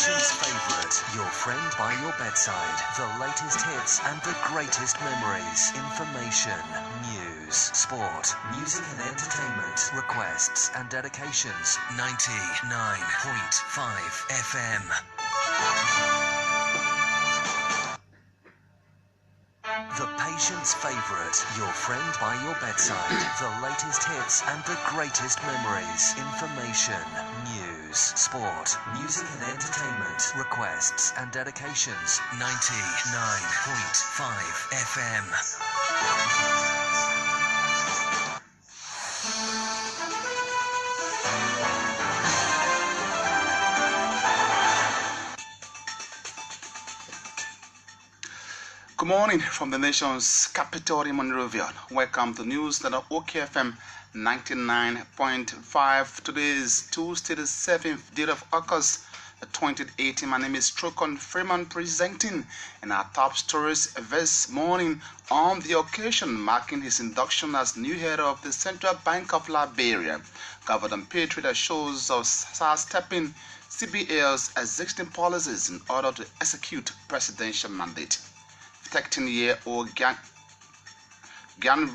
patient's favorite, your friend by your bedside. The latest hits and the greatest memories. Information, news, sport, music and entertainment, requests and dedications. 99.5 FM. The patient's favorite, your friend by your bedside. The latest hits and the greatest memories. Information, news, sport, music and entertainment, requests and dedications. 99.5 FM. Good morning from the nation's capital in Monrovia. Welcome to news at OKFM 99.5. Today is Tuesday, the 7th day of August 2018. My name is Trocon Freeman presenting in our top stories this morning on the occasion marking his induction as new head of the Central Bank of Liberia. Governor Patriot shows us stepping CBA's existing policies in order to execute presidential mandate. 13-year-old gang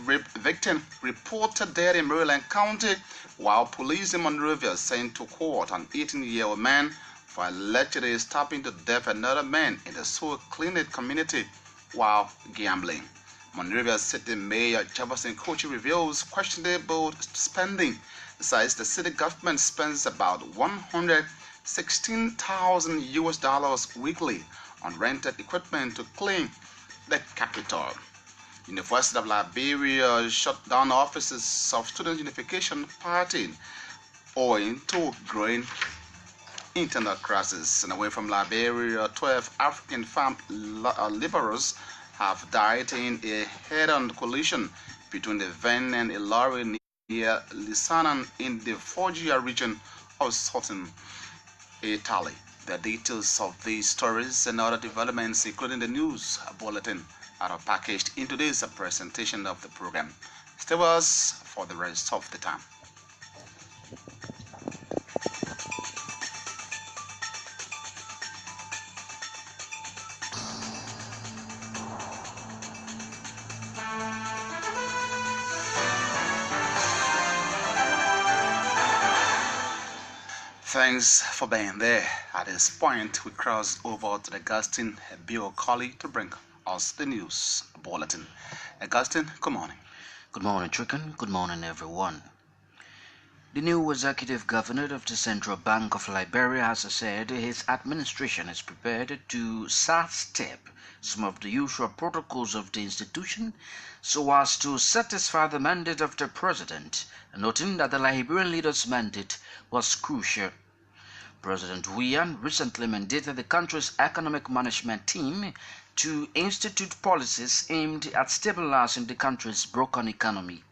rape victim reported dead in Maryland County, while police in Monrovia sent to court an 18-year-old man for allegedly stabbing to death another man in the Soul Clinic community while gambling. Monrovia City Mayor Jefferson Kochi reveals questionable spending. Besides, the city government spends about $116,000 weekly on rented equipment to clean the capital. University of Liberia shut down offices of Student Unification Party owing to growing internal crisis. And away from Liberia, 12 African farm laborers have died in a head-on collision between the van and a lorry near Lisanan in the Foggia region of southern Italy. The details of these stories and other developments, including the news bulletin, are packaged in today's presentation of the program. Stay with us for the rest of the time. Thanks for being there. At this point, we cross over to Augustine Biokoli to bring us the news bulletin. Augustine, good morning. Good morning, Trickon. Good morning, everyone. The new executive governor of the Central Bank of Liberia has said his administration is prepared to sidestep some of the usual protocols of the institution so as to satisfy the mandate of the president, noting that the Liberian leader's mandate was crucial. President Weah recently mandated the country's economic management team to institute policies aimed at stabilizing the country's broken economy.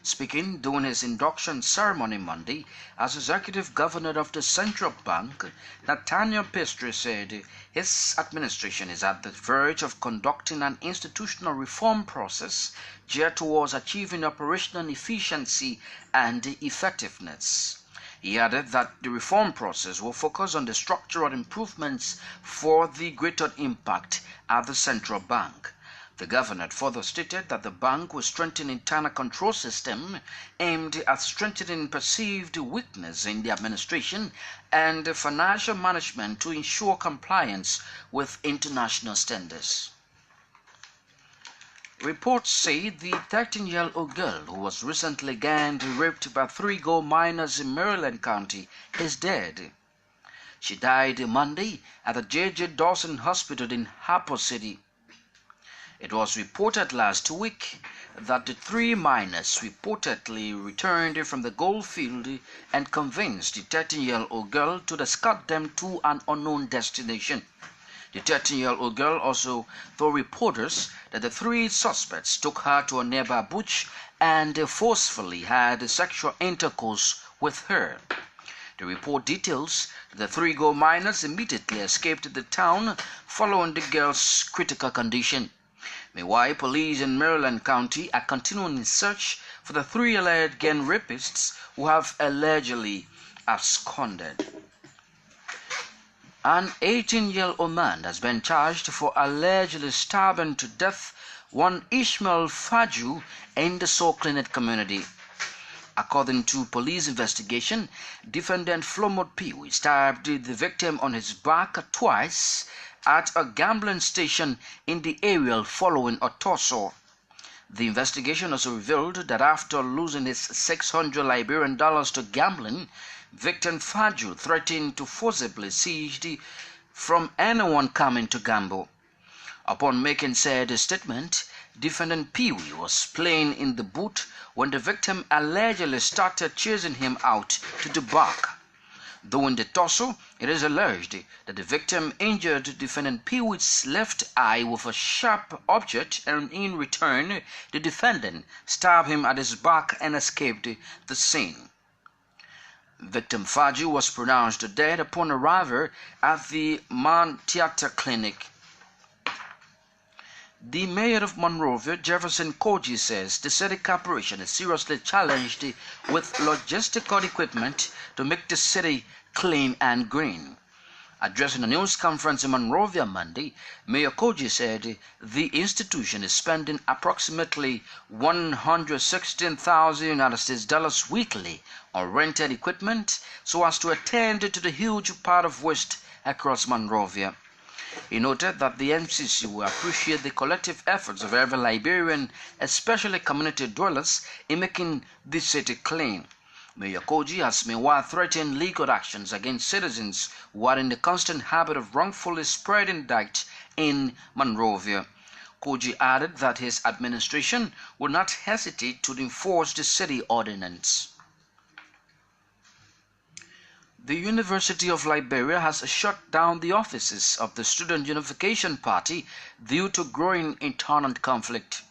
Speaking during his induction ceremony Monday as executive governor of the Central Bank, Nathaniel Pastry said his administration is at the verge of conducting an institutional reform process geared towards achieving operational efficiency and effectiveness. He added that the reform process will focus on the structural improvements for the greater impact at the central bank. The governor further stated that the bank will strengthen internal control system aimed at strengthening perceived weakness in the administration and financial management to ensure compliance with international standards. Reports say the 13-year-old girl who was recently ganged raped by 3 gold miners in Maryland County is dead. She died Monday at the J.J. Dawson Hospital in Harper City. It was reported last week that the 3 miners reportedly returned from the gold field and convinced the 13-year-old girl to escort them to an unknown destination. The 13-year-old girl also told reporters that the 3 suspects took her to a nearby bush and forcefully had sexual intercourse with her. The report details that the 3 gold miners immediately escaped the town following the girl's critical condition. Meanwhile, police in Maryland County are continuing in search for the 3 alleged gang rapists who have allegedly absconded. An 18-year-old man has been charged for allegedly stabbing to death one Ishmael Faju in the Soclinet community. According to police investigation, defendant Flomot Peewee stabbed the victim on his back twice at a gambling station in the area following a tussle. The investigation also revealed that after losing his $600 Liberian to gambling, victim Faju threatened to forcibly seize from anyone coming to gamble. Upon making said statement, defendant Peewee was playing in the booth when the victim allegedly started chasing him out to the back. During the tussle, it is alleged that the victim injured defendant Peewee's left eye with a sharp object, and in return, the defendant stabbed him at his back and escaped the scene. Victim Faju was pronounced dead upon arrival at the Mantiata Clinic. The mayor of Monrovia, Jefferson Koji, says the city corporation is seriously challenged with logistical equipment to make the city clean and green. Addressing a news conference in Monrovia Monday, Mayor Koji said the institution is spending approximately $116,000 weekly on rented equipment so as to attend to the huge pile of waste across Monrovia. He noted that the MCC will appreciate the collective efforts of every Liberian, especially community dwellers, in making the city clean. Mayor Koji has meanwhile threatened legal actions against citizens who are in the constant habit of wrongfully spreading dirt in Monrovia. Koji added that his administration will not hesitate to enforce the city ordinance. The University of Liberia has shut down the offices of the Student Unification Party due to growing internal conflict.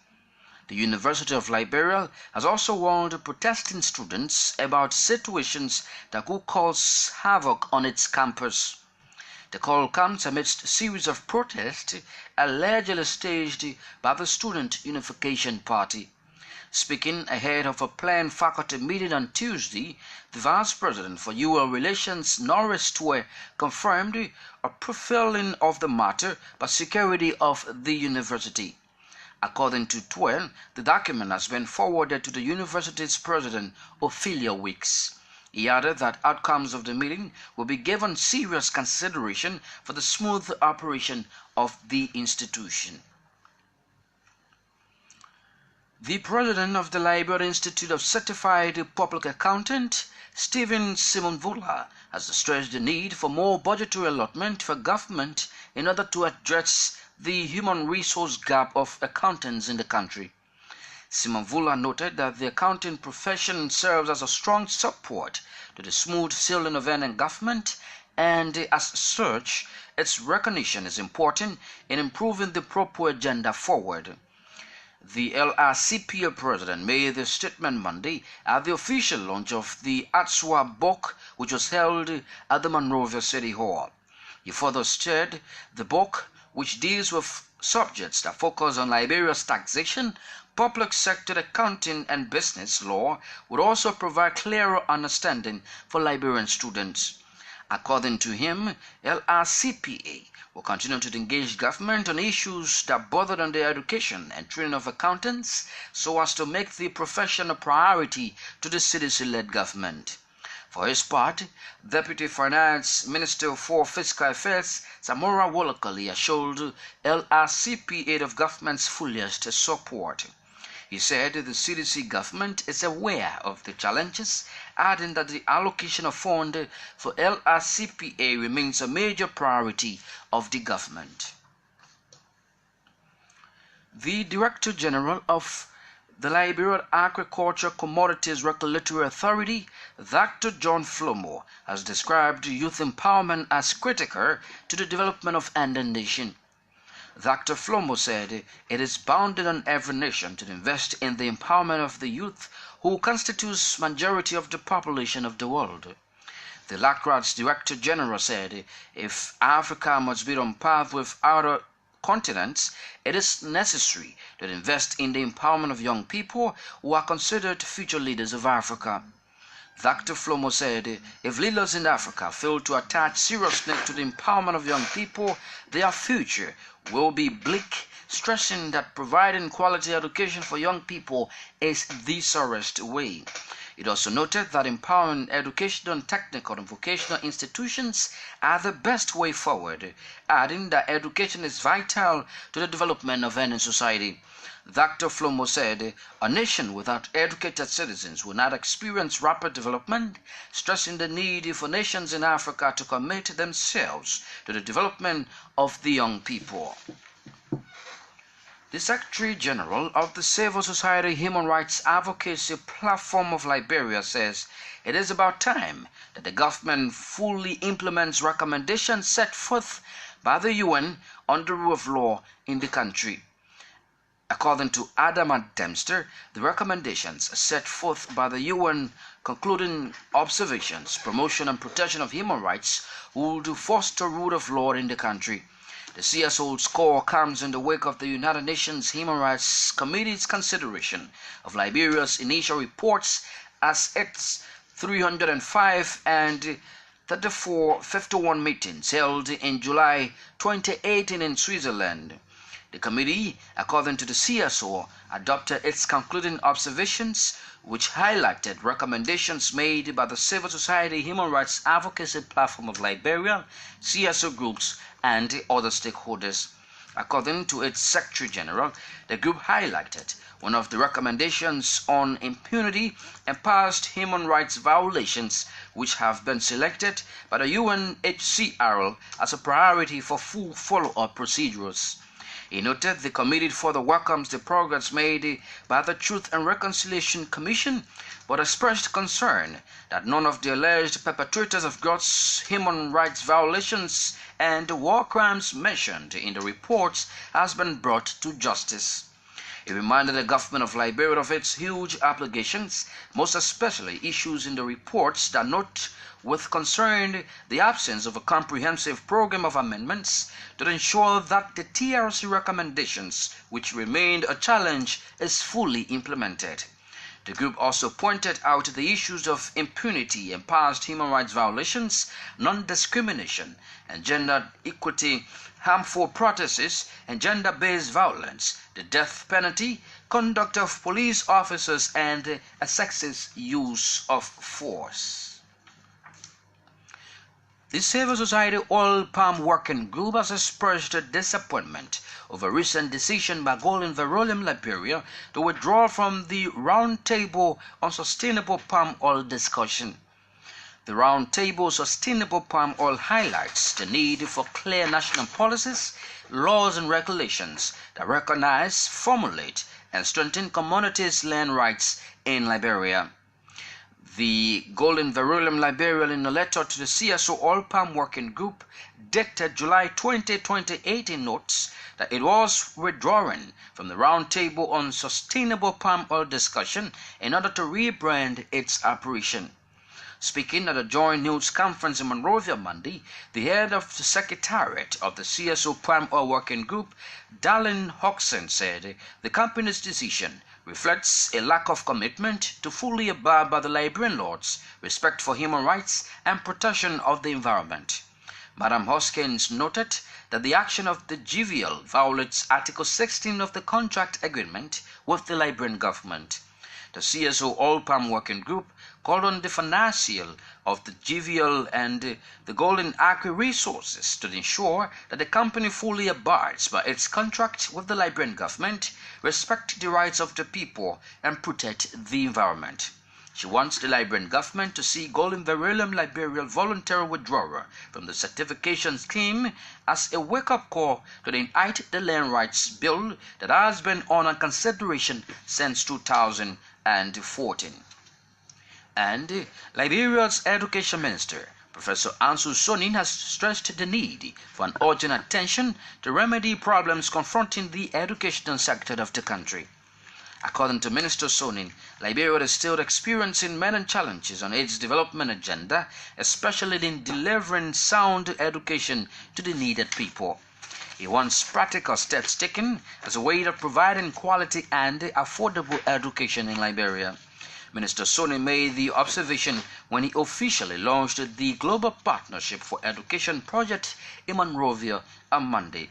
The University of Liberia has also warned protesting students about situations that could cause havoc on its campus. The call comes amidst a series of protests allegedly staged by the Student Unification Party. Speaking ahead of a planned faculty meeting on Tuesday, the Vice President for UL Relations, Norris Twe, confirmed a profiling of the matter by security of the university. According to Twe, the document has been forwarded to the university's president, Ophelia Weeks. He added that outcomes of the meeting will be given serious consideration for the smooth operation of the institution. The president of the Liberia Institute of Certified Public Accountant, Stephen Simonvula, has stressed the need for more budgetary allotment for government in order to address the human resource gap of accountants in the country. Simonvula noted that the accounting profession serves as a strong support to the smooth sailing of any government, and as such, its recognition is important in improving the proper agenda forward. The LRCPA president made the statement Monday at the official launch of the ATSWA book, which was held at the Monrovia City Hall. He further said the book, which deals with subjects that focus on Liberia's taxation, public sector accounting and business law, would also provide clearer understanding for Liberian students. According to him, LRCPA will continue to engage government on issues that border on the education and training of accountants so as to make the profession a priority to the citizen-led government. For his part, Deputy Finance Minister for Fiscal Affairs Samora Wolokoli assured LRCPA of government's fullest support. He said the CDC government is aware of the challenges, adding that the allocation of funds for LRCPA remains a major priority of the government. The Director General of the Liberian Agriculture Commodities Regulatory Authority, Dr. John Flomo, has described youth empowerment as critical to the development of any nation. Dr. Flomo said it is bounded on every nation to invest in the empowerment of the youth, who constitutes majority of the population of the world. The LACRA's Director General said if Africa must be on par with other continents, it is necessary to invest in the empowerment of young people who are considered future leaders of Africa. Dr. Flomo said, if leaders in Africa fail to attach seriousness to the empowerment of young people, their future will be bleak, stressing that providing quality education for young people is the surest way. It also noted that empowering educational, technical, and vocational institutions are the best way forward, adding that education is vital to the development of any society. Dr. Flomo said, a nation without educated citizens will not experience rapid development, stressing the need for nations in Africa to commit themselves to the development of the young people. The Secretary General of the Civil Society Human Rights Advocacy Platform of Liberia says it is about time that the government fully implements recommendations set forth by the UN on the rule of law in the country. According to Adama Dempster, the recommendations set forth by the UN concluding observations, promotion and protection of human rights would foster rule of law in the country. The CSO's score comes in the wake of the United Nations Human Rights Committee's consideration of Liberia's initial reports as its 305 and 3451 meetings held in July 2018 in Switzerland. The committee, according to the CSO, adopted its concluding observations, which highlighted recommendations made by the Civil Society Human Rights Advocacy Platform of Liberia, CSO groups, and other stakeholders. According to its Secretary General, the group highlighted one of the recommendations on impunity and past human rights violations, which have been selected by the UNHCR as a priority for full follow-up procedures. He noted the committee further welcomes the progress made by the Truth and Reconciliation Commission, but expressed concern that none of the alleged perpetrators of gross human rights violations and war crimes mentioned in the reports has been brought to justice. He reminded the government of Liberia of its huge obligations, most especially issues in the reports that note with concern the absence of a comprehensive program of amendments to ensure that the TRC recommendations, which remained a challenge, is fully implemented. The group also pointed out the issues of impunity and past human rights violations, non-discrimination and gender equity, harmful practices and gender-based violence, the death penalty, conduct of police officers, and a sexist use of force. The Civil Society Oil Palm Working Group has expressed disappointment over a recent decision by Gold and Verulam Liberia to withdraw from the Roundtable on Sustainable Palm Oil discussion. The Roundtable Sustainable Palm Oil highlights the need for clear national policies, laws and regulations that recognize, formulate and strengthen communities' land rights in Liberia. The Gold and Verulam Liberia, in a letter to the CSO Oil Palm Working Group dated July 20, 2018, notes that it was withdrawing from the Roundtable on Sustainable Palm Oil discussion in order to rebrand its operation. Speaking at a joint news conference in Monrovia Monday, the head of the Secretariat of the CSO Palm Oil Working Group, Darlene Hodgson, said the company's decision reflects a lack of commitment to fully abide by the Liberian laws, respect for human rights, and protection of the environment. Madam Hoskins noted that the action of the GVL violates Article 16 of the contract agreement with the Liberian government. The CSO Oil Palm Working Group called on the financial of the GVL and the Golden Acre Resources to ensure that the company fully abides by its contract with the Liberian government, respect the rights of the people, and protect the environment. She wants the Liberian government to see Gold and Verulam Liberia voluntary withdrawal from the certification scheme as a wake-up call to enact the Land Rights Bill that has been on consideration since 2014. And Liberia's Education Minister, Professor Ansu Sonin, has stressed the need for an urgent attention to remedy problems confronting the educational sector of the country. According to Minister Sonin, Liberia is still experiencing many challenges on its development agenda, especially in delivering sound education to the needed people. He wants practical steps taken as a way of providing quality and affordable education in Liberia. Minister Soni made the observation when he officially launched the Global Partnership for Education project in Monrovia on Monday.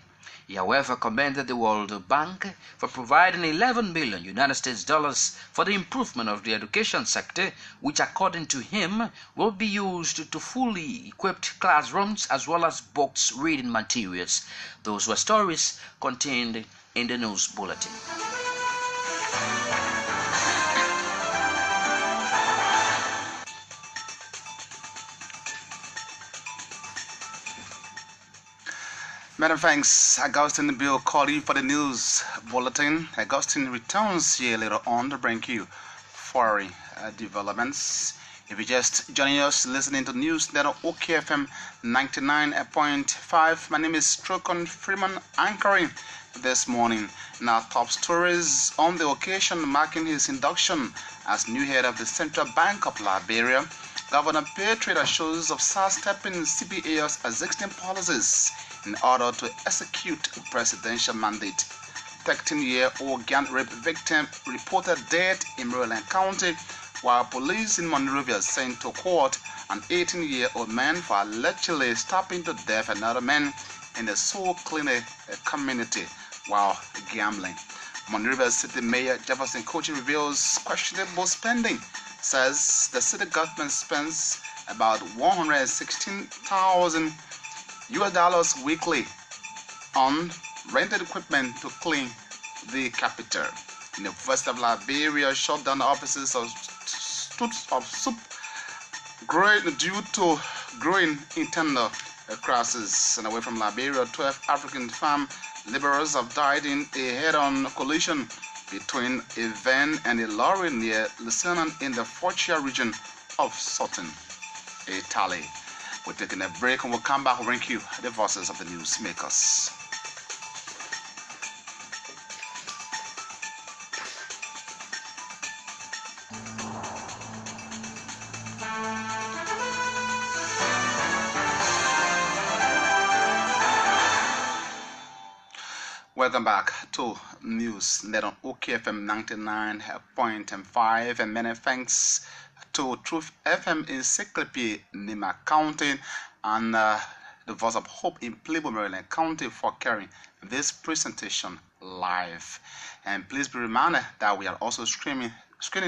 He, however, commended the World Bank for providing $11 billion US for the improvement of the education sector, which, according to him, will be used to fully equipped classrooms as well as books reading materials. Those were stories contained in the news bulletin. Madam, thanks. Augustine Bill calling for the news bulletin. Augustine returns here later on to bring you for developments. If you're just joining us, listening to news net on OKFM 99.5, my name is Trocon Freeman, anchoring this morning. Now, top stories on the occasion marking his induction as new head of the Central Bank of Liberia. Governor Petrie shows of sidestepping CBA's existing policies in order to execute a presidential mandate. 13-year-old gang rape victim reported dead in Maryland County, while police in Monrovia sent to court an 18-year-old man for allegedly stabbing to death another man in the Soul Cleaner community while gambling. Monrovia City Mayor Jefferson Kochi reveals questionable spending, says the city government spends about $116,000 US weekly on rented equipment to clean the capital. University of Liberia shut down the offices of soup due to growing internal crisis. And away from Liberia, 12 African farm laborers have died in a head-on collision between a van and a lorry near Lucerne in the Foggia region of southern Italy. We're taking a break and we'll come back and bring you the voices of the newsmakers. Welcome back to News Net on OKFM 99.5, and many thanks to Truth FM in Secretary Nima County and the Voice of Hope in Playboy, Maryland County for carrying this presentation live. And please be reminded that we are also screening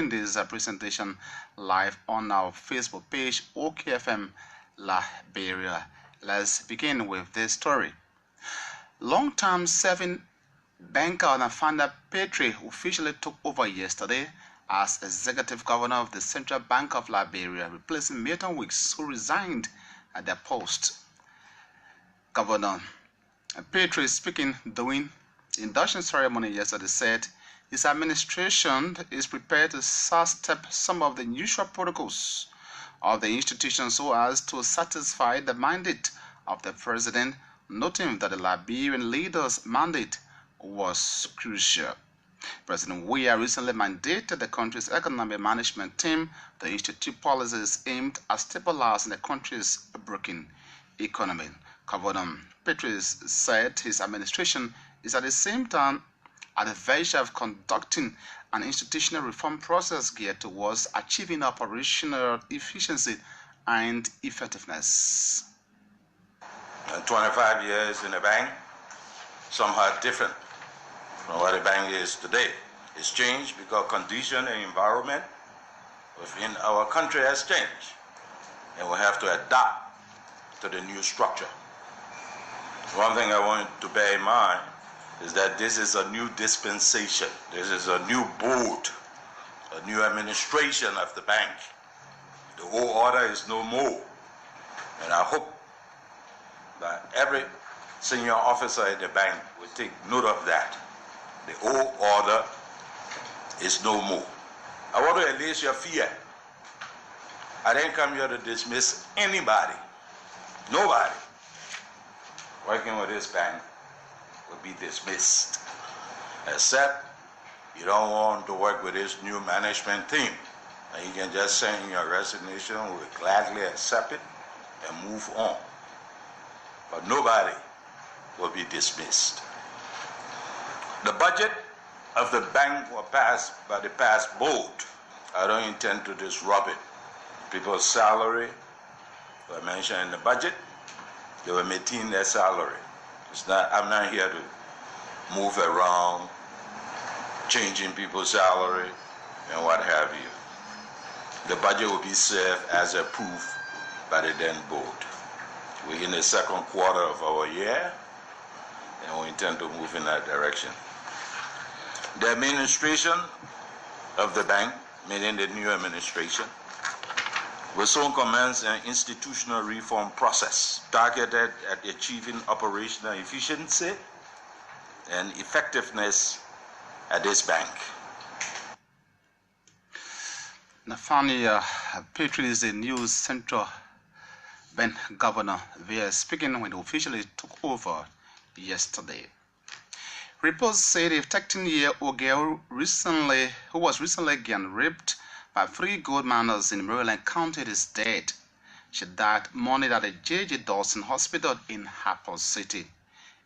this presentation live on our Facebook page, OKFM Liberia. Let's begin with this story. Long-term serving banker and founder Petrie officially took over yesterday as executive governor of the Central Bank of Liberia, replacing Milton Weeks, who resigned at their post. Governor Petrie, speaking during the induction ceremony yesterday, said his administration is prepared to sidestep some of the usual protocols of the institution so as to satisfy the mandate of the president, noting that the Liberian leader's mandate was crucial. President Weah recently mandated the country's economic management team to institute policies aimed at stabilizing the country's broken economy. Governor Petrie said his administration is at the same time at the verge of conducting an institutional reform process geared towards achieving operational efficiency and effectiveness. 25 years in the bank, somehow different from what the bank is today. It's changed because condition and environment within our country has changed, and we have to adapt to the new structure. One thing I want to bear in mind is that this is a new dispensation. This is a new board, a new administration of the bank. The old order is no more, and I hope that every senior officer in the bank will take note of that. The old order is no more. I want to allay your fear. I didn't come here to dismiss anybody. Nobody working with this bank will be dismissed, except you don't want to work with this new management team. And you can just send in your resignation, we will gladly accept it and move on. But nobody will be dismissed. The budget of the bank was passed by the past board I don't intend to disrupt it. People's salary were mentioned in the budget. They were maintaining their salary. I'm not here to move around, changing people's salary and what have you. The budget will be served as approved by the then board. We're in the second quarter of our year, and we intend to move in that direction. The administration of the bank, meaning the new administration, will soon commence an institutional reform process targeted at achieving operational efficiency and effectiveness at this bank. Nathaniel Petrie is the new Central Bank governor. They are speaking when he officially took over yesterday. Reports say the 13-year-old girl who was recently gang raped by 3 gold miners in Maryland County is dead. She died Monday at the J.J. Dawson Hospital in Harper City.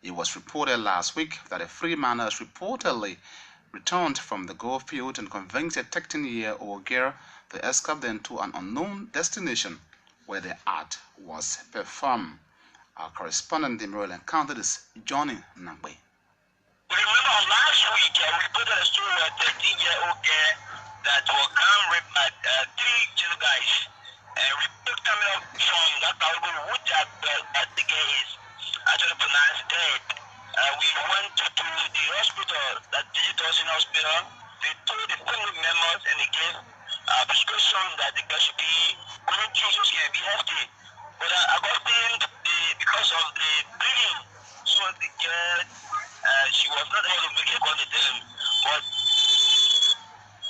It was reported last week that the 3 miners reportedly returned from the gold field and convinced a 13-year-old girl to escape them to an unknown destination where the art was performed. Our correspondent in Maryland County is Johnny Nangbe. Remember last week we reported a story of a 13-year-old girl that was gang raped by 3 jail guys. And report coming up from that Bible wood that the girl is actually pronounced dead. We went to the hospital, that J.J. Dawson Hospital. They told the family members and they gave a prescription that the girl should be going through so she can be healthy. But according to because of the bleeding, so the girl, she was not able to make it on the day. But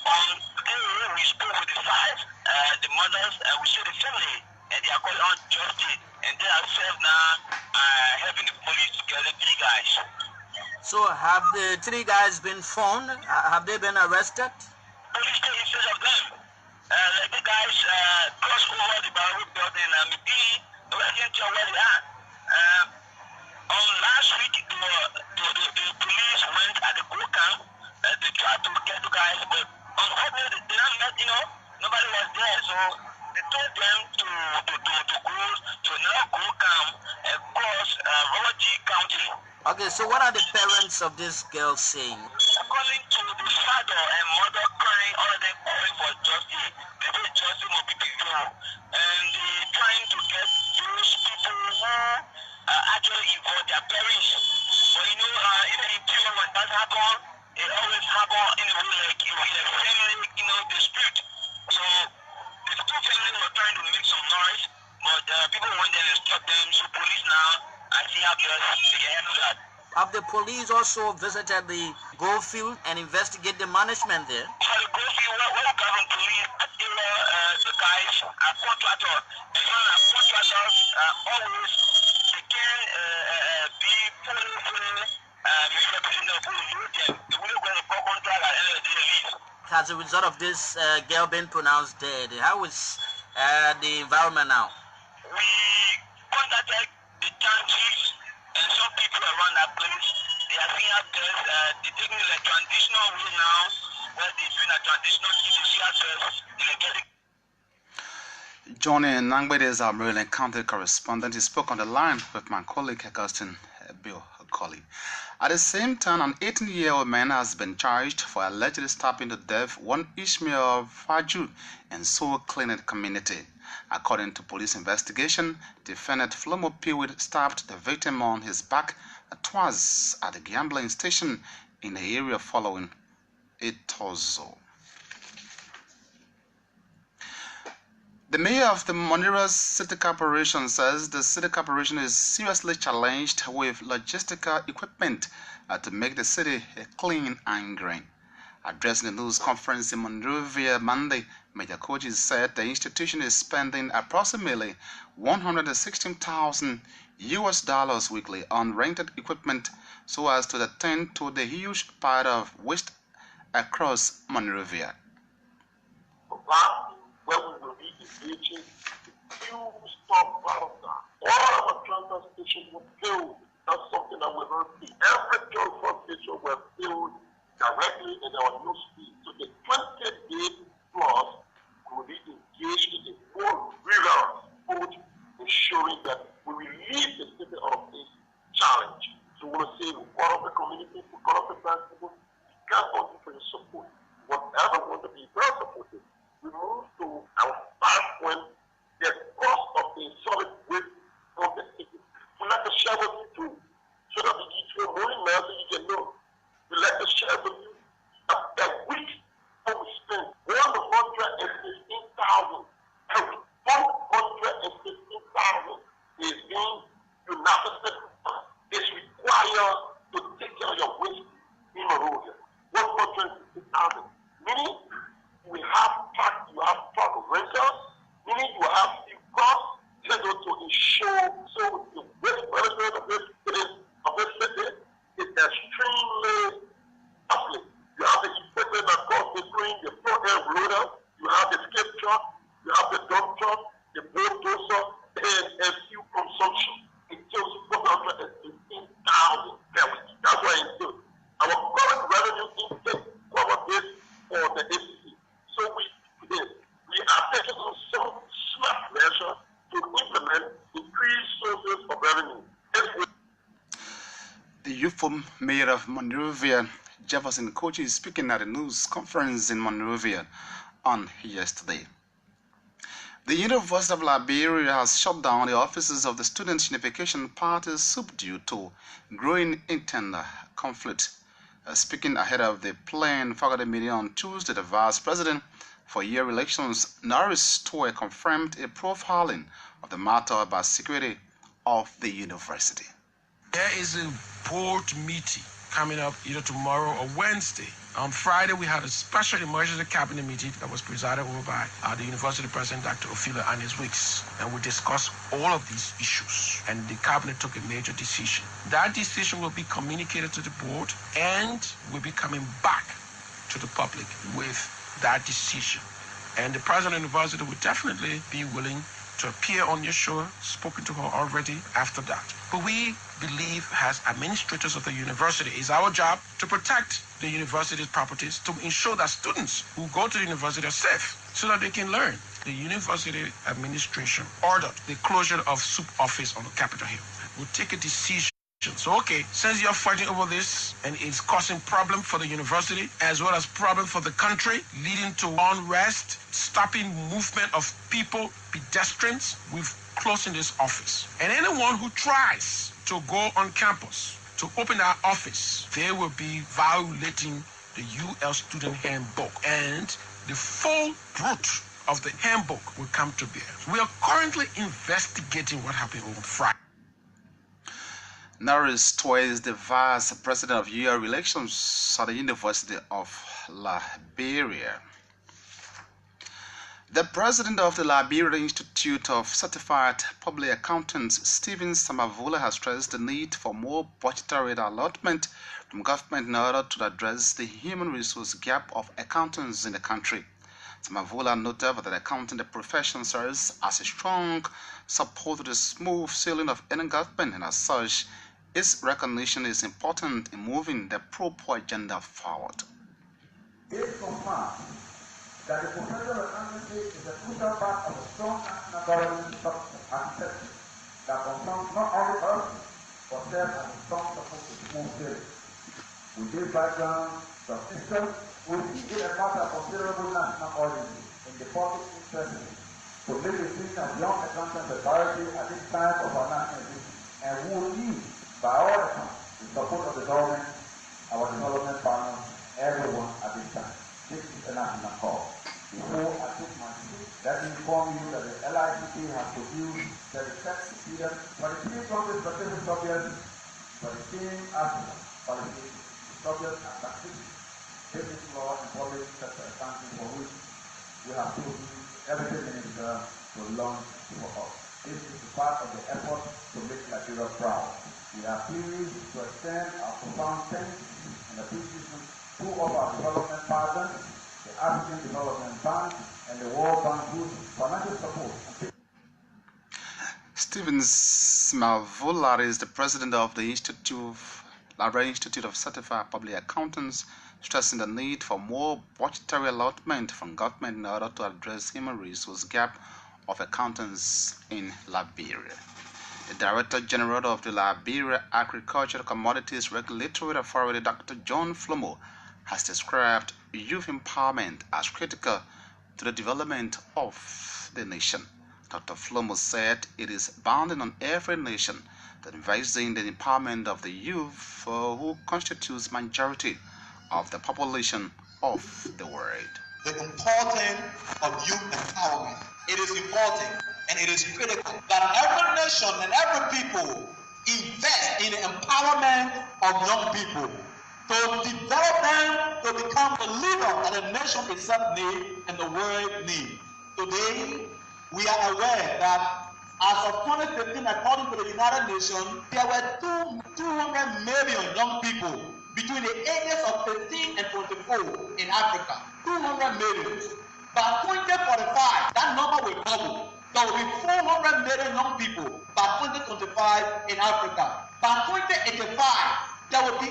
on the day we spoke with the 5, the mothers, we saw the family, and they are calling on justice, and they are self now helping the police to get the 3 guys. So have the 3 guys been found? Have they been arrested? Police take instead of them. Like the guys cross over the Barrow building and maybe we can't tell where they are. On last week, the police went at the go camp. They tried to get the guys, but unfortunately they didn't met, nobody was there. So they told them to go to another go camp across Robert G. County. Okay, so what are the parents of this girl saying? According to the father and mother crying, all of them calling for justice. They say justice must be people. And they're trying to get those people who actually involve their parents. But even in Cuba when that happens, it always happens in a way like in a family, dispute. So the 2 families were trying to make some noise, but people went there and stopped them. So police now, I see how they can handle that. Have the police also visited the gold field and investigate the management there? For the gold field, what the government police, the guys are contractors. And contractors always they can be fully misrepresented who use them. They will go to contract and they leave. As a result of this girl being pronounced dead, how is the environment now? We contacted the town chiefs and some people around that place. They are seeing out there, they're taking a traditional way now, where they're doing a traditional thing. Johnny Nangbe is our Maryland County correspondent. He spoke on the line with my colleague Augustine Bill Colley. At the same time, an 18-year-old man has been charged for allegedly stabbing to death one Ishmael Faju in Seoul Clinic community. According to police investigation, defendant Flomo Pewitt stabbed the victim on his back twice at a gambling station in the area following a torso. The mayor of the Monrovia City Corporation says the city corporation is seriously challenged with logistical equipment to make the city clean and green. Addressing the news conference in Monrovia Monday, Major Koji said the institution is spending approximately $116,000 weekly on rented equipment so as to attend to the huge pile of waste across Monrovia. Where we will be engaging huge stockpiles. All our transfer stations were filled. That's something that we're going to see. Every transfer station was filled directly in our new speed. So the 20 days plus well supported. We moved to our start when the cost of the solid waste from the city. We like to share with you too, so that we give you a morning now so you can know. We like to share with you that the week that we spend 115,000 every 115,000 is being United States is required to take care of your waste in Monrovia. 115,000. Meaning we have park, you have park rentals, meaning you have few costs to ensure so the waste management of this city is extremely costly. You have the equipment that costs the screen, the front end loader, you have the skip truck, you have the dump truck, the bulldozer, and fuel consumption. It takes 115,000 per week. That's why it took. Our current revenue intake cover this for the ACC. So we are taking some smart measures to implement increased sources of revenue. The youthful mayor of Monrovia, Jefferson Kochi, is speaking at a news conference in Monrovia on yesterday. The University of Liberia has shut down the offices of the Student Unification Party due to growing internal conflict. Speaking ahead of the planned faculty meeting on Tuesday, the Vice President for year elections, Norris Toy, confirmed a profiling of the matter by security of the university. There is a board meeting coming up either tomorrow or Wednesday. On Friday, we had a special emergency cabinet meeting that was presided over by the university president, Dr. Ophila Anis Wicks, and we discussed all of these issues, and the cabinet took a major decision. That decision will be communicated to the board, and will be coming back to the public with that decision. And the president of the university will definitely be willing to appear on your show, spoken to her already after that. But we believe, as administrators of the university, it's our job to protect the university's properties, to ensure that students who go to the university are safe so that they can learn. The university administration ordered the closure of SUP office on Capitol Hill. We'll take a decision. So, okay, since you're fighting over this and it's causing problem for the university as well as problem for the country, leading to unrest, stopping movement of people, pedestrians, we've closing this office. And anyone who tries to go on campus to open our office, they will be violating the UL student handbook, and the full brute of the handbook will come to bear. We are currently investigating what happened on Friday. Norris Toy is the Vice President of Year Relations at the University of Liberia. The President of the Liberia Institute of Certified Public Accountants, Stephen Samavula, has stressed the need for more budgetary allotment from government in order to address the human resource gap of accountants in the country. Samavula noted that accounting the profession serves as a strong support to the smooth sailing of any government, and as such, its recognition is important in moving the pro-poor agenda forward. This confirms that the profession of accountancy is a crucial part of a strong national government architecture that confirms not only us, but serves as a strong support to smooth sailing. With this background, the system will see it as a considerable national urgency in the public interest to make the decision of young accountants a priority at this time of our national existence, and will need, by all accounts, the support of the government, our development partners, everyone at this time. This is a national call. Before I take my seat, let me inform you that the LICP has produced the research period for the three specific subjects for the same aspect, qualifications, subjects and practices, business law and public sector accounting, for which we have chosen everything minister to launch for us. This is part of the effort to make Liberia proud. We are pleased to extend our profound thanks and appreciation to all our development partners, the African Development Bank, and the World Bank, whose financial support. Stephen Samavula is the president of the Liberia Institute of Certified Public Accountants, stressing the need for more budgetary allotment from government in order to address human resource gap of accountants in Liberia. The Director General of the Liberia Agricultural Commodities Regulatory Authority, Dr. John Flomo, has described youth empowerment as critical to the development of the nation. Dr. Flomo said it is bound on every nation that invests in the empowerment of the youth who constitutes majority of the population of the world. The importance of youth empowerment. It is important and it is critical that every nation and every people invest in the empowerment of young people to develop them to become the leader that the nation itself needs and the world needs. Today, we are aware that as of 2015, according to the United Nations, there were 200 million young people between the ages of 15 and 24 in Africa. 200 million. By 2045, that number will double. There will be 400 million young people by 2025 in Africa. By 2085, there will be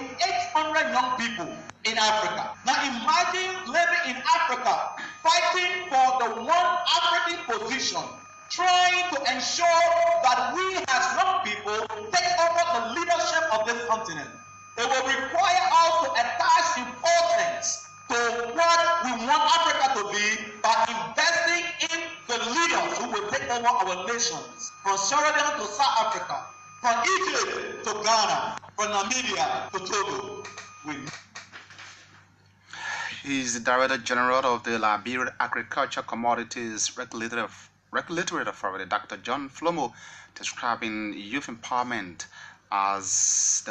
800 young people in Africa. Now imagine living in Africa, fighting for the one African position, trying to ensure that we as young people take over the leadership of this continent. It will require us to attach importance to what we want Africa to be by investing in the leaders who will take over our nations, from Sierra Leone to South Africa, from Egypt to Ghana, from Namibia to Togo. He is the Director General of the Liberia Agriculture Commodities Regulatory Authority, Dr. John Flomo, describing youth empowerment as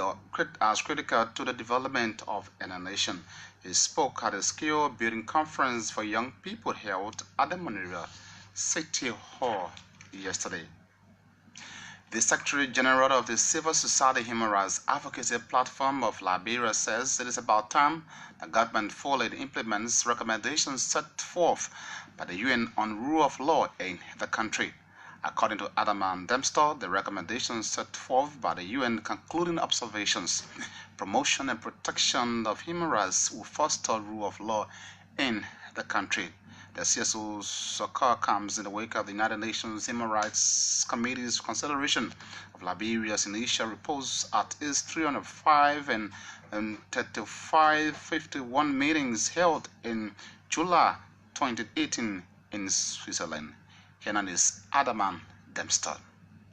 critical to the development of a nation. He spoke at a skill building conference for young people held at the Monrovia City Hall yesterday. The Secretary General of the Civil Society Human Rights Advocacy Platform of Liberia says it is about time the government fully implements recommendations set forth by the UN on rule of law in the country. According to Adaman Dempster, the recommendations set forth by the UN concluding observations, promotion and protection of human rights will foster rule of law in the country. The CSO's call comes in the wake of the United Nations Human Rights Committee's consideration of Liberia's initial reports at its 305 and 3551 meetings held in July 2018 in Switzerland. Here is Adaman Dempster.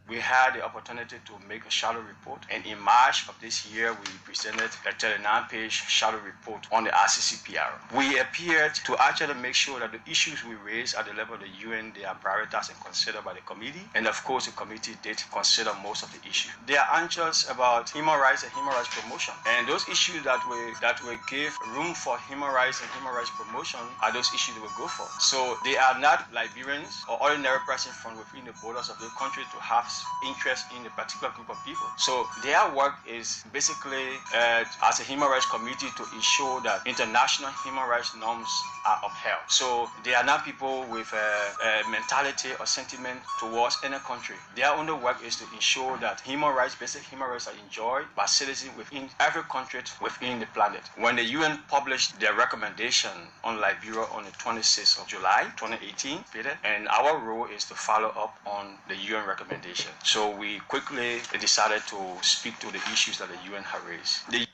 We had the opportunity to make a shadow report, and in March of this year, we presented a 39-page shadow report on the RCCPR. We appeared to actually make sure that the issues we raised at the level of the UN, they are prioritized and considered by the committee, and of course, the committee did consider most of the issues. They are anxious about human rights and human rights promotion, and those issues that we give room for human rights and human rights promotion are those issues they will go for. So they are not Liberians or ordinary persons from within the borders of the country to have interest in a particular group of people. So their work is basically as a human rights committee to ensure that international human rights norms are upheld. So they are not people with a mentality or sentiment towards any country. Their only work is to ensure that human rights, basic human rights, are enjoyed by citizens within every country within the planet. When the UN published their recommendation on Liberia on the 26th of July 2018, and our role is to follow up on the UN recommendation. So we quickly decided to speak to the issues that the UN had raised.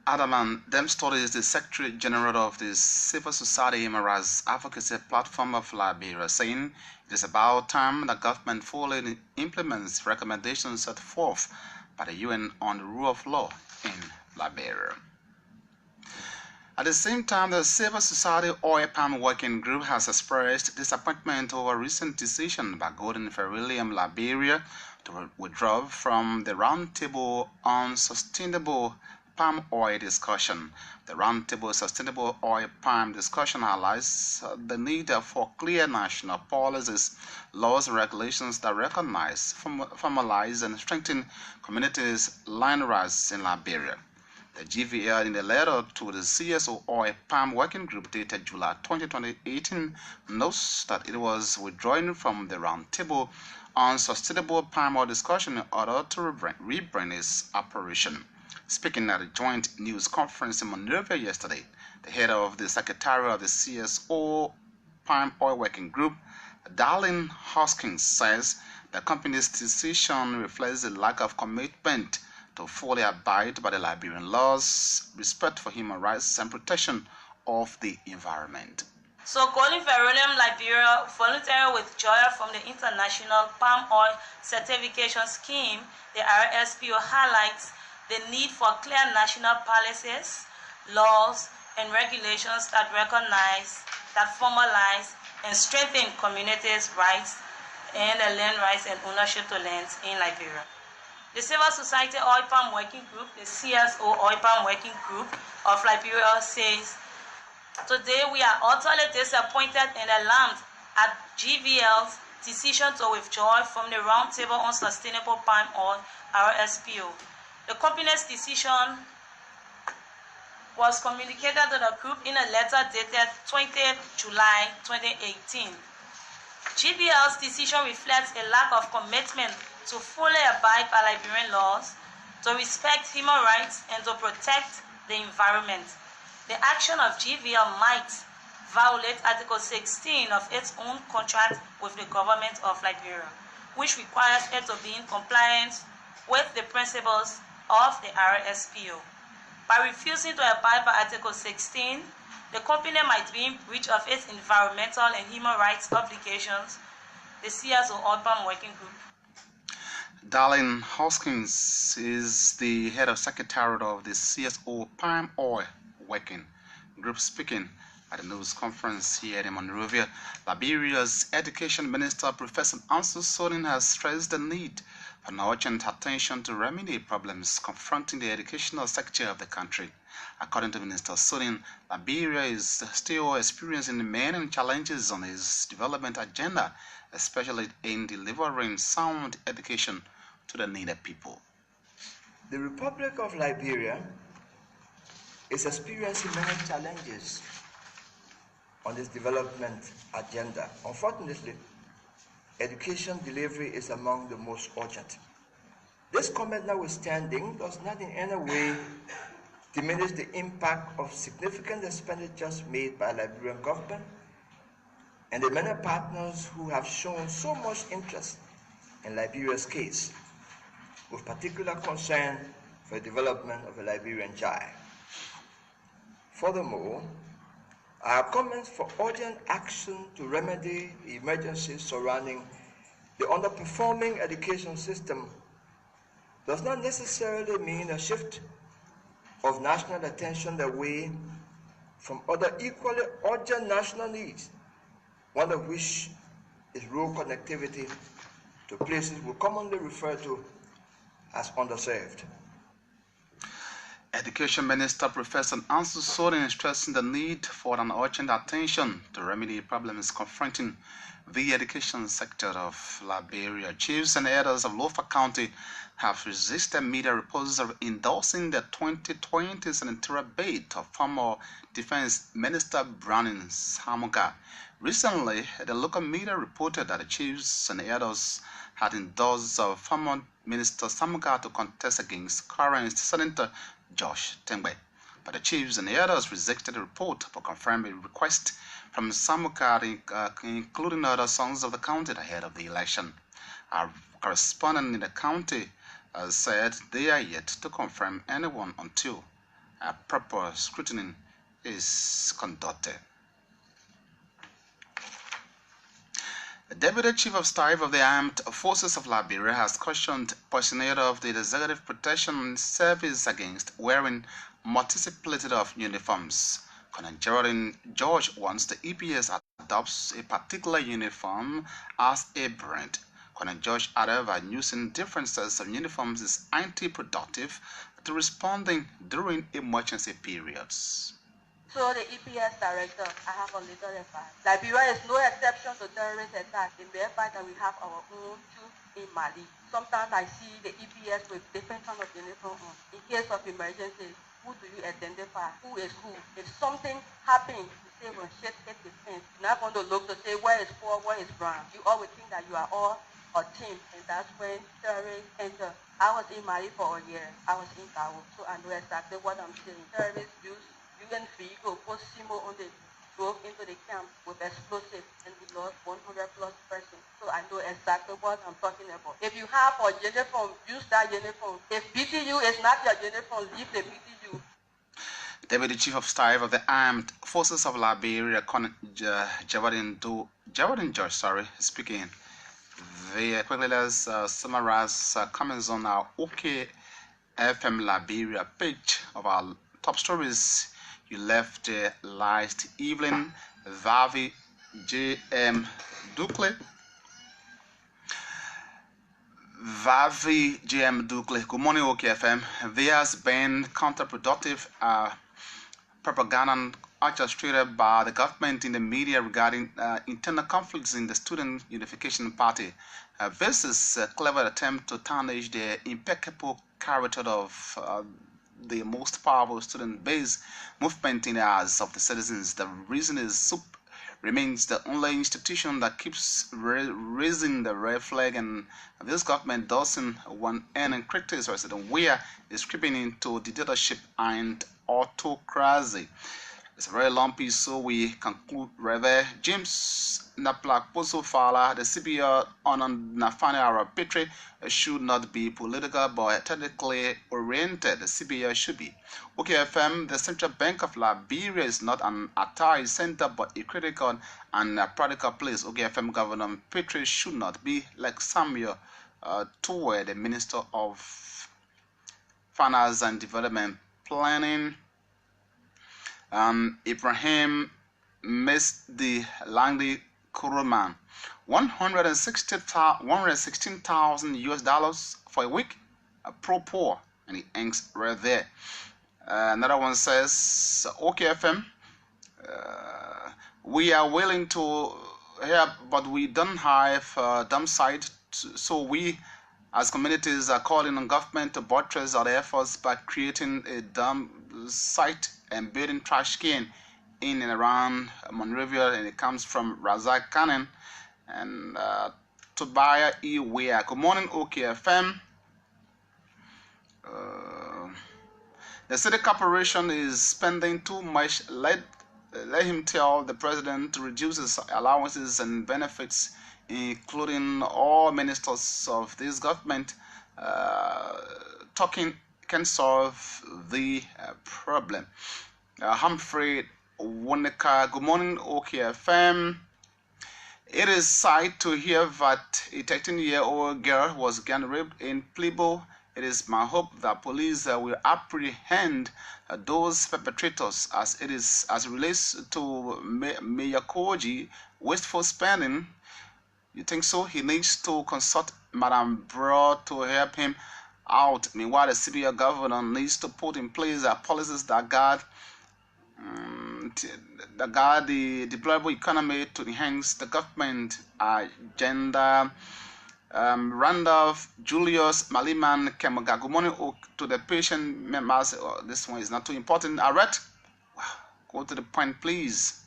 Adaman Dempster is the Secretary General of the Civil Society Human Rights Advocacy Platform of Liberia, saying it is about time the government fully implements recommendations set forth by the UN on the rule of law in Liberia. At the same time, the Civil Society Oil Palm Working Group has expressed disappointment over a recent decision by Golden Ferrilium Liberia to withdraw from the Roundtable on Sustainable Palm Oil discussion. The Roundtable Sustainable Oil Palm discussion highlights the need for clear national policies, laws, and regulations that recognize, formalize, and strengthen communities' land rights in Liberia. The GVL, in a letter to the CSO Oil Palm Working Group dated July 2018, notes that it was withdrawing from the Roundtable on Sustainable Palm Oil discussion in order to rebrand its operation. Speaking at a joint news conference in Monrovia yesterday, the head of the Secretariat of the CSO Palm Oil Working Group, Darlene Hoskins, says the company's decision reflects a lack of commitment to fully abide by the Liberian laws, respect for human rights, and protection of the environment. So calling Verulam Liberia voluntary withdrawal from the International Palm Oil Certification Scheme, the RSPO highlights the need for clear national policies, laws, and regulations that recognize, that formalize, and strengthen communities' rights and the land rights and ownership to lands in Liberia. The Civil Society Oil Palm Working Group, the CSO Oil Palm Working Group of Liberia says, today we are utterly disappointed and alarmed at GVL's decision to withdraw from the Roundtable on Sustainable Palm Oil, RSPO. The company's decision was communicated to the group in a letter dated 20th July 2018. GVL's decision reflects a lack of commitment to fully abide by Liberian laws, to respect human rights, and to protect the environment. The action of GVL might violate Article 16 of its own contract with the government of Liberia, which requires it to be in compliance with the principles of the RSPO. By refusing to abide by Article 16, the company might be in breach of its environmental and human rights obligations, the CSO Oil Palm Working Group. Darlene Hoskins is the head of secretariat of the CSO Palm Oil Working Group, speaking at the news conference here in Monrovia. Liberia's Education Minister, Professor Ansu Sonin, has stressed the need for urgent attention to remedy problems confronting the educational sector of the country. According to Minister Sonin, Liberia is still experiencing many challenges on its development agenda, especially in delivering sound education to the needed people. The Republic of Liberia is experiencing many challenges on its development agenda. Unfortunately, education delivery is among the most urgent. This comment notwithstanding does not in any way diminish the impact of significant expenditures made by the Liberian government and the many partners who have shown so much interest in Liberia's case, with particular concern for the development of the Liberian child. Furthermore, our comments for urgent action to remedy the emergencies surrounding the underperforming education system does not necessarily mean a shift of national attention away from other equally urgent national needs, one of which is rural connectivity to places we commonly refer to as underserved. Education Minister Professor Ansu Sonin is stressing the need for an urgent attention to remedy problems confronting the education sector of Liberia. Chiefs and elders of Lofa County have resisted media reports of endorsing the 2020 senatorial bid of former Defense Minister Browning Samuga. Recently, the local media reported that the chiefs and elders had endorsed former Minister Samuga to contest against current Senator Josh Tengbe. But the chiefs and the elders rejected the report but confirmed a request from Samuka, including other sons of the county ahead of the election. Our correspondent in the county said they are yet to confirm anyone until a proper scrutiny is conducted. The Deputy Chief of Staff of the Armed Forces of Liberia has cautioned personnel of the Executive Protection Service against wearing multiplicated of uniforms. Colonel Geraldine George wants the EPS adopts a particular uniform as a brand. Colonel George, however, using different sets of uniforms is anti-productive to responding during emergency periods. So the EPS director, I have a little advice. Liberia is no exception to terrorist attacks in the fact that we have our own troops in Mali. Sometimes I see the EPS with different kinds of uniform on. In case of emergencies, who do you identify? Who is who? If something happens, you say when shit hit the fence, you're not going to look to say where is Paul, where is Brown. You always think that you are all a team, and that's when terrorists enter. I was in Mali for a year. I was in Gao, so I know exactly what I'm saying. Terrorists use UN vehicle, put Simo on the drove into the camp with explosives, and we lost 100+ persons. So so I know exactly what I'm talking about. If you have a uniform, use that uniform. If BTU is not your uniform, leave the BTU. Deputy Chief of Staff of the Armed Forces of Liberia, Colonel Javadin George, speaking. Quickly let's summarize comments on our OKFM Liberia page of our top stories you left last evening. Vavi JM Dukle. Good morning, OKFM. There has been counterproductive propaganda orchestrated by the government in the media regarding internal conflicts in the Student Unification Party. This is a clever attempt to tarnish the impeccable character of the most powerful student-based movement in the eyes of the citizens. The reason is SUP remains the only institution that keeps raising the red flag, and this government doesn't want any critics where it's creeping into dictatorship and autocracy. It's a very long piece, so we conclude Reverend James Naplak Poso Fala, the CBR on Nafani Arab Petri should not be political but technically oriented. The CBR should be. OKFM, the Central Bank of Liberia is not an attire center but a critical and a practical place. OKFM Governor Petri should not be like Samuel Toure, the Minister of Finance and Development Planning. Ibrahim Mesdi Langley Kuruman, $116,000 US for a week, pro-poor, and he hangs right there. Another one says, OKFM, we are willing to help, but we don't have a dump site, so we as communities are calling on government to buttress our efforts by creating a dump site and building trash can in and around Monrovia, and it comes from Razak Kanen and Tobiah E. Weir. Good morning, OKFM. The city corporation is spending too much. Let him tell the president to reduce his allowances and benefits, including all ministers of this government. Talking can solve the problem. Humphrey Woneka, good morning, OKFM. It is sad to hear that a 13-year-old girl was gang raped in Plibo. It is my hope that police will apprehend those perpetrators as it relates to Mayor Koji wasteful spending. You think so? He needs to consult Madam Broad to help him out. Meanwhile, the CBR governor needs to put in place policies that guard the deployable economy to enhance the government agenda. Randolph Julius Maliman Kemaga. Good morning to the patient members. This one is not too important. Alright, go to the point, please.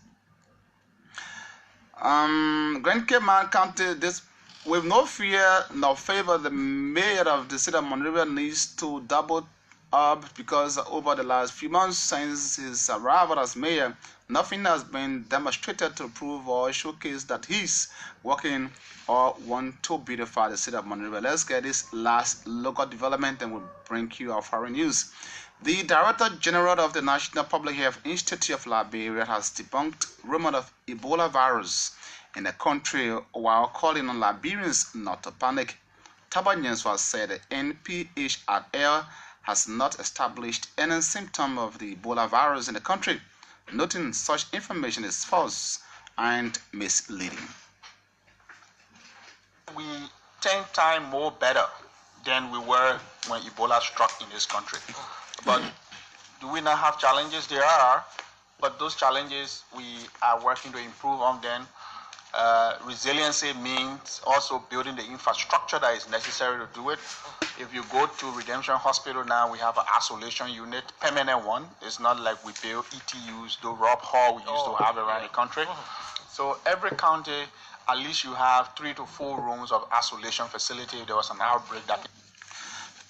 Grand Cayman County, this with no fear nor favor, the mayor of the city of Monrovia needs to double up because over the last few months since his arrival as mayor, nothing has been demonstrated to prove or showcase that he's working or want to beautify the city of Monrovia. Let's get this last local development and we'll bring you our foreign news. The Director General of the National Public Health Institute of Liberia has debunked rumors of Ebola virus in the country while calling on Liberians not to panic. Tabanyans was said the NPHRL has not established any symptom of the Ebola virus in the country, noting such information is false and misleading. We 10 times more better than we were when Ebola struck in this country. But do we not have challenges? There are, but those challenges we are working to improve on them. Resiliency means also building the infrastructure that is necessary to do it. If you go to Redemption Hospital now, we have an isolation unit, permanent one. It's not like we build ETUs, the Rob Hall we used to have around the country. So every county, at least you have 3 to 4 rooms of isolation facility. If there was an outbreak that.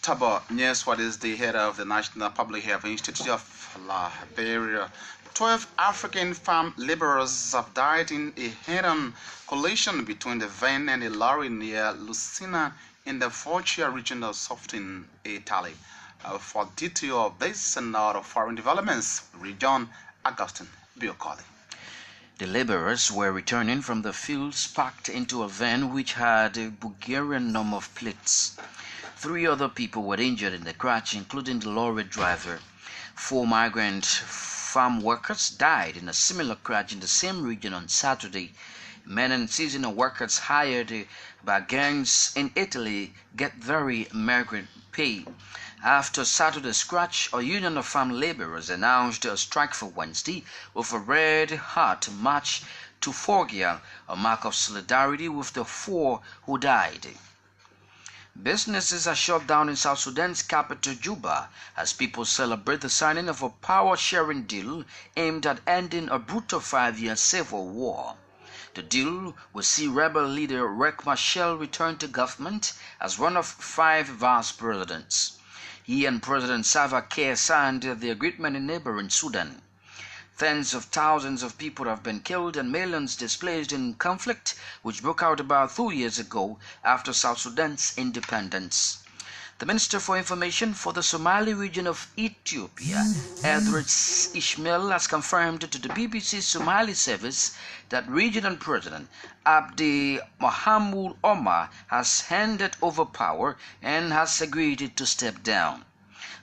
Tabo Nyeswat is the head of the National Public Health Institute of Liberia. 12 African farm laborers have died in a head-on collision between the van and a lorry near Lucena in the Foggia region of Soften, Italy. For detail of this and other foreign developments, Region Augustine Biocoli. The laborers were returning from the fields packed into a van which had a Bulgarian number of plates. 3 other people were injured in the crash, including the lorry driver. 4 migrant farm workers died in a similar crash in the same region on Saturday. Men and seasonal workers hired by gangs in Italy get very migrant pay. After Saturday's crash, a union of farm laborers announced a strike for Wednesday with a red heart march to Foggia, a mark of solidarity with the 4 who died. Businesses are shut down in South Sudan's capital Juba as people celebrate the signing of a power-sharing deal aimed at ending a brutal 5-year civil war. The deal will see rebel leader Riek Machar return to government as one of 5 vice presidents. He and President Salva Kiir signed the agreement in neighboring Sudan. Tens of thousands of people have been killed and millions displaced in conflict which broke out about 2 years ago after South Sudan's independence. The Minister for Information for the Somali region of Ethiopia, Idris Ismail, has confirmed to the BBC Somali service that regional President Abdi Mohamud Omar has handed over power and has agreed to step down.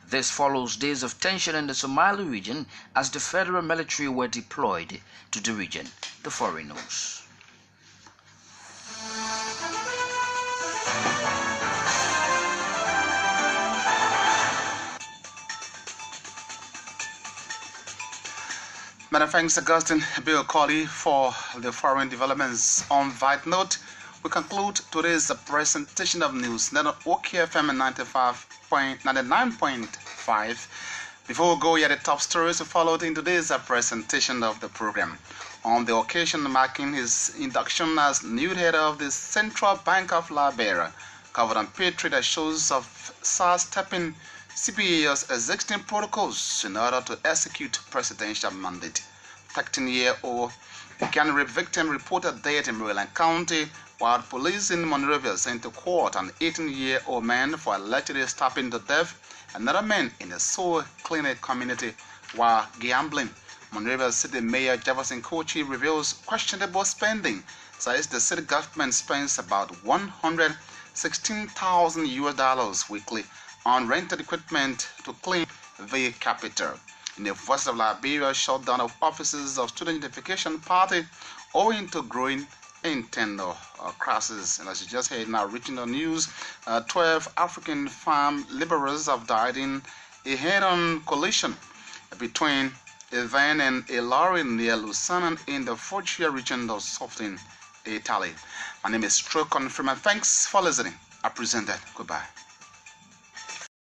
This follows days of tension in the Somali region as the federal military were deployed to the region. The foreign news. Many thanks, Augustine Biocoli, for the foreign developments. On that note, we conclude today's presentation of news on OKFM 99.5. Before we go, here are the top stories followed in today's presentation of the program. On the occasion marking his induction as new head of the Central Bank of Liberia, covered on patriot shows of sidestepping CBA's existing protocols in order to execute presidential mandate. 13-year-old gang rape victim reported dead in Maryland County, while police in Monrovia sent to court an 18-year-old man for allegedly stabbing to death another man in a Soul Clinic community while gambling. Monrovia City Mayor Jefferson Kochi reveals questionable spending, says the city government spends about $116,000 weekly on rented equipment to clean the capital. In the University of Liberia, shutdown of offices of Student Unification Party owing to growing internal crisis. And as you just heard in our regional news, 12 African farm laborers have died in a head-on collision between a van and a lorry near Lucena in the Foggia region of Soften, Italy. My name is Stroke Confirmer. Thanks for listening. I present that. Goodbye.